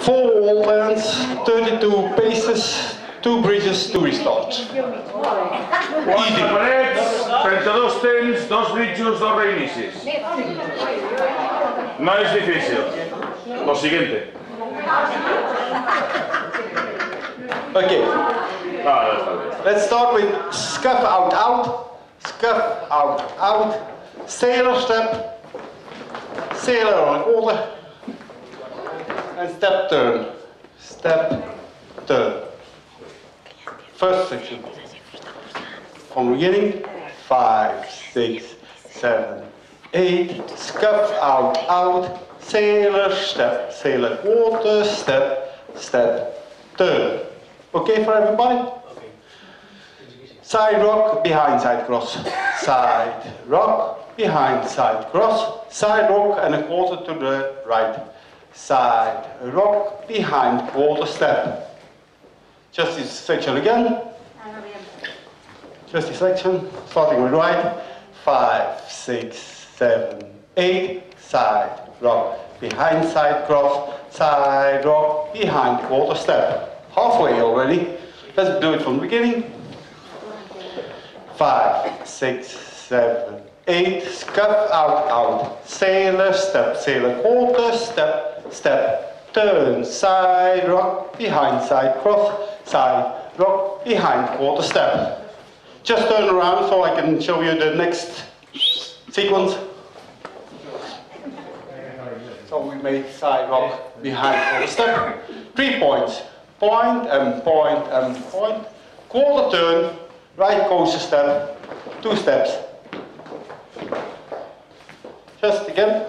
4 wall dance, 32 paces, 2 bridges, 2 restarts. Easy. 4 parets, 32 temps, 2 bridges, 2 reinicis. No es difícil. Lo siguiente. Okay. Let's start with scuff out, out, scuff out, out, sailor step, sailor on a quarter, and step turn, step turn. First section. From beginning, 5, 6, 7, 8, scuff out, out, sailor step, sailor quarter, step, step, turn. Okay for everybody? Okay. Side rock, behind side cross. Side rock, behind side cross. Side rock and a quarter to the right. Side rock, behind quarter step. Just this section again. Just this section, starting with right. 5, 6, 7, 8. Side rock, behind side cross. Side rock, behind quarter step. Halfway already. Let's do it from the beginning. 5, 6, 7, 8. Scuff out, out. Sailor step, sailor quarter step, step. Turn, side rock, behind side cross. Side rock, behind quarter step. Just turn around so I can show you the next sequence. So we made side rock, behind quarter step. 3 points. Point and point and point. Quarter turn, right coaster step, 2 steps. Just again.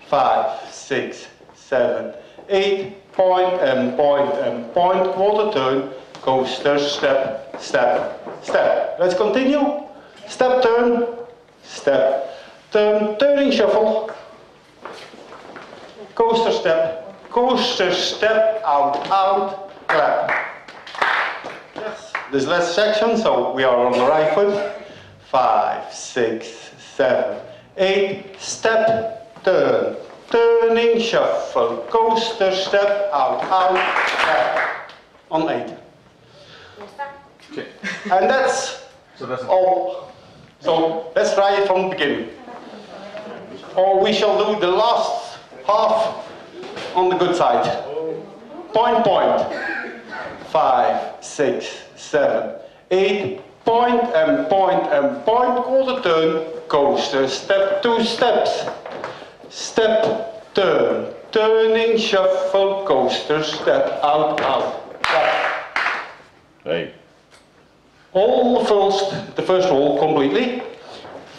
5, 6, 7, 8. Point and point and point. Quarter turn, coaster step, step, step. Let's continue. Step turn, step, turn, turning shuffle. Coaster step. Coaster step, out, out, clap. Yes, there's less section, so we are on the right foot. 5, 6, 7, 8. Step, turn, turning shuffle. Coaster step, out, out, clap. On 8. Okay. And that's all. So let's try it from the beginning. Or we shall do the last half on the good side. Point, point. 5, 6, 7, 8. Point and point and point. Quarter turn. Coaster. Step, 2 steps. Step, turn. Turning, shuffle, coaster, step, out, out. Hey. All the first roll completely.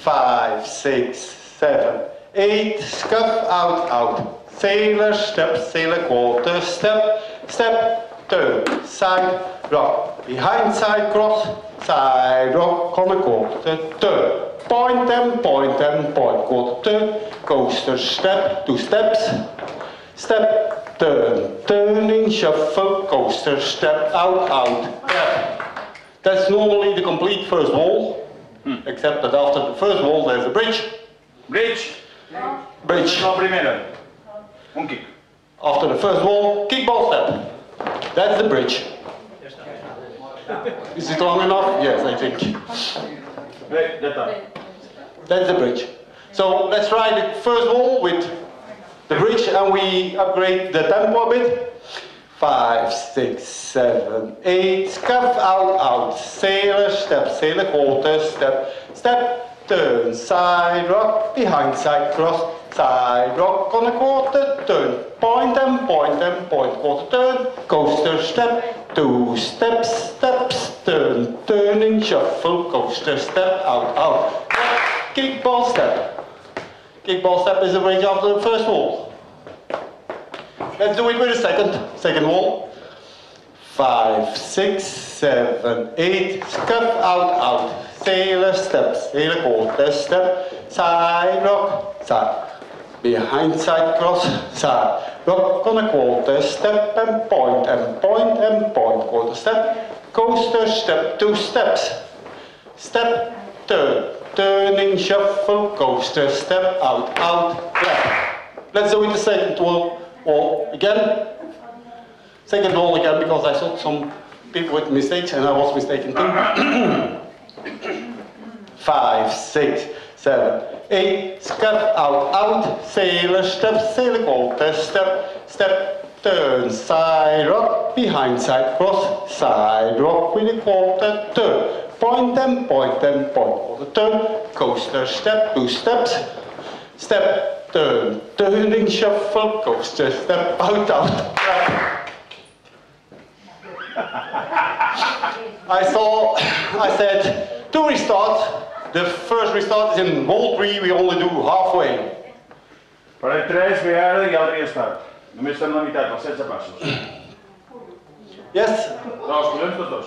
5, 6, 7, 8. Scuff out, out. Sailor step, sailor quarter, step, step, turn, side rock, behind side cross, side rock on a quarter, turn, point and point and point, quarter turn, coaster step, 2 steps, step, turn, turning, shuffle, coaster, step, out, out. Yeah. That's normally the complete first wall, except that after the first wall there's a bridge. Bridge. Bridge. No primero. Un kick. After the first wall, kickball step. That's the bridge. Is it long enough? Yes, I think. That's the bridge. So let's try the first wall with the bridge and we upgrade the tempo a bit. 5, 6, 7, 8. Scuff out, out. Sailor step, sailor quarter step, step, turn, side rock, behind side cross. Side rock on a quarter turn, point and point and point, quarter turn, coaster step, 2 steps, steps, turn, turning, shuffle, coaster step, out, out. Kickball step. Kickball step is a bridge after the first wall. Let's do it with the second wall. 5, 6, 7, 8, scuff out, out. Sailor step, sailor quarter step, side rock, side. Behind side cross, side rock on a quarter step and point and point and point, quarter step, coaster step, 2 steps, step, turn, turning, shuffle, coaster, step, out, out, clap. Let's do it the second wall wall again. Second wall again, because I saw some people with mistakes and I was mistaken too. 5, 6, 7, 8, scuff out, out, sailor step, sailor quarter step, step, turn, side rock, behind side cross, side rock with a quarter, turn, point and point and point, quarter turn, coaster step, 2 steps, step, turn, turning shuffle, coaster step, out, out. I said 2 restarts. The first restart is in wall 3, we only do halfway. Paret 3, vegada i el restart. Només fem la meitat, els 16 passos. Yes? No, els collons tots dos.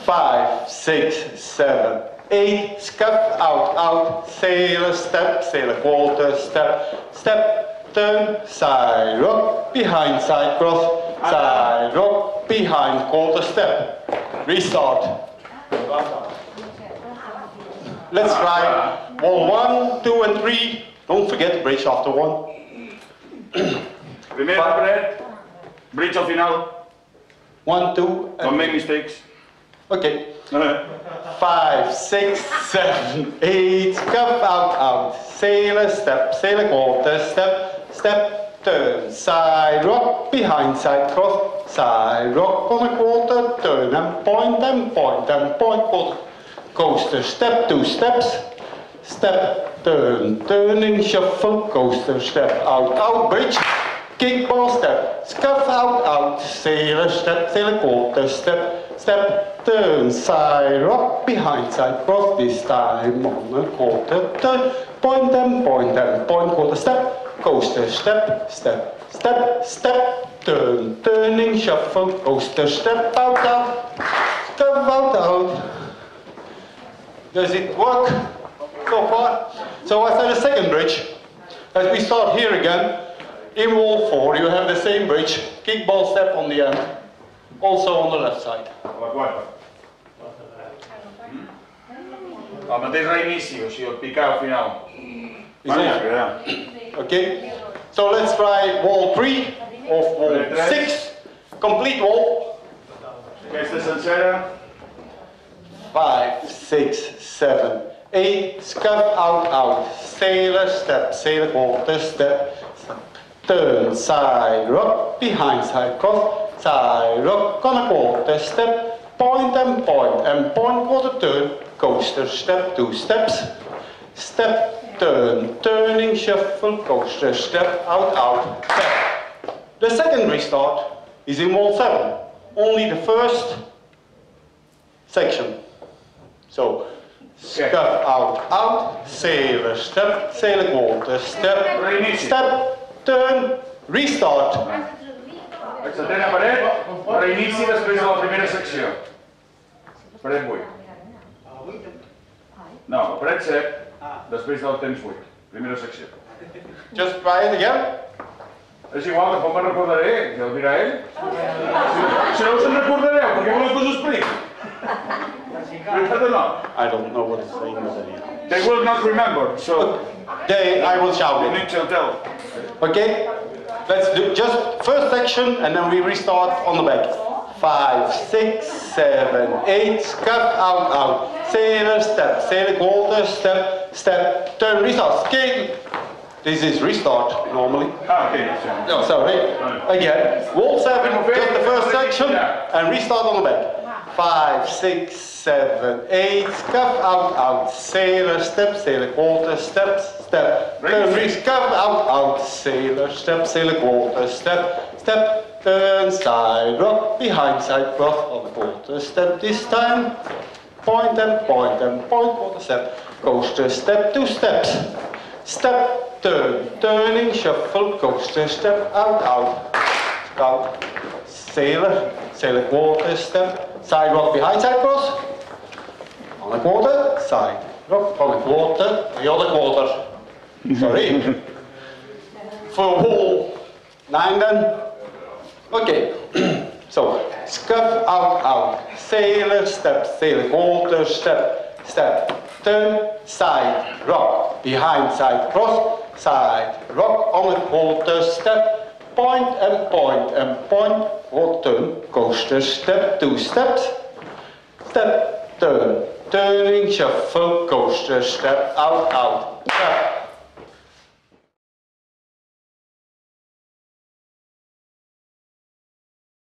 5, 6, 7, 8, scuff out, out, sailor step, sailor quarter, step, step, turn, side rock, behind side cross, side rock, behind quarter step. Restart. Let's try wall 1, 2 and 3. Don't forget the bridge after 1. Primer paret, bridge al final. 1, 2 Don't make mistakes. Okay. 5, 6, 7, 8, scuff out, out, sailor step, sailor quarter, step, step, turn, side rock, behind side cross, side rock on a quarter, turn and point and point and point, quarter, coaster step, 2 steps, step, turn, turning shuffle, coaster step, out, out, bridge, kickball step, scuff out, out, sailor step, sailor quarter step, step, turn, side rock, behind side cross, this time on a quarter turn, point and point and point, quarter step, coaster step, step, step, step, turn, turning shuffle, coaster step, out, out, step, out, out. Does it work so far? So I said the second bridge. As we start here again, in wall 4 you have the same bridge, kickball step on the end, also on the left side. La quarta. El mateix reinici, o sigui, el picar al final. Okay, so let's try wall 3 of wall 6, complete wall. Aquesta sencera. 5, 6, 7, 8, scuff out, out, sailor step, sailor quarter step, turn, side rock, behind side cross, side rock on a quarter step, point and point and point, quarter turn, coaster step, 2 steps, step, turn, turning shuffle, coaster step, out, out, step. The second restart is in wall 7, only the first section. So, scuff out, out, sailor step, sailor quarter step, step, turn, restart. Setena paret, reinici després de la primera secció. Paret 8. No, la paret 7, després del temps 8. Primera secció. Just try it again. És igual, tampoc me'n recordaré, ja ho dirà ell. Si no us en recordareu, perquè voleu que us ho expliqui. Veritat o no? I don't know what it's saying anyhow. They will not remember, so I will shout you it. need to tell. Okay? Let's do just first section and then we restart on the back. 5, 6, 7, 8, scuff out, out, sailor step, sailor quarter step, step, turn, restart. Okay? This is restart normally. Okay. No, sorry. Again, wall 7, just the first section and restart on the back. 5, 6, 7, 8, scuff out, out, sailor step, sailor quarter step, step, turn, scuff out, out, sailor step, sailor quarter step, step, turn, side rock, behind side cross on the quarter step this time, point and point and point, quarter step, coaster step, 2 steps, step, turn, turning shuffle, coaster step, out, out, out, sailor, sailor quarter step, side rock behind side cross, on a quarter, side rock, on a quarter, the other quarter. Sorry. For wall 9 then. Okay. So, scuff out, out, sailor step, sailor quarter step, step, turn, side rock, behind side cross, side, rock on the quarter, step, point and point and point, roll, turn, coaster, step, 2 steps, step, turn, turning, shuffle, coaster, step, out, out, step.